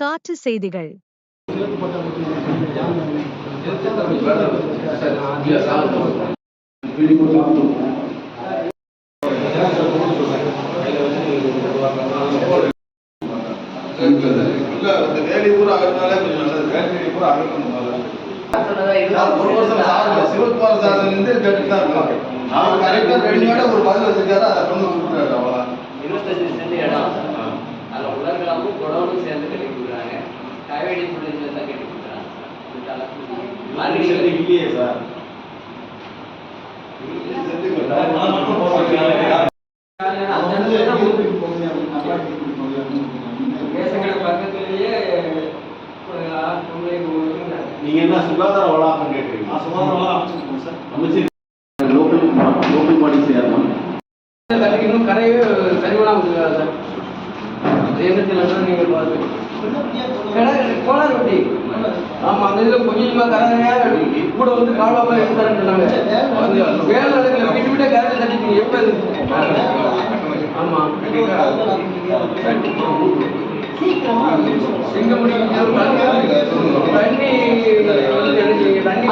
காற்று செய்திகள். சிவகுமார் சார் கேட்டு தான் இருக்காங்க. அவர் கரெக்டா 2 இடம் ஒரு பதில் வச்சிருக்காரு. அதை கொண்டு கொடுக்குறாரு. அவ்வளவுதான். யூனிவர்சிட்டி சேர்ந்து இடம் அதில் உலகளாமும் குடவனும் சேர்ந்து கட்டி கொடுக்குறாங்க. கைவெடி புள்ளில தான் கட்டி கொடுக்குறாங்க. இல்லையே சார். நீங்க என்ன சுகாதார வளாகம் கேட்குறீங்க? சுகாதார வளாகம் சார். அமைச்சர் லோக்கல் பாடி சேர்மன் இன்னும் கரையே சரிவனாக சார். எண்ணத்தில் நீங்கள் பார்த்து கோளாறு வெட்டி. ஆமாம், அந்த இதில் கொஞ்சமாக கரையாக கூட வந்து கால்வாமல் எடுத்தாருன்னு சொன்னாங்க. வேலை நடக்கல, விட்டு விட்டு கரையில் தட்டிட்டீங்க. எப்போ ஆமாம் எங்க முடியும் தண்ணி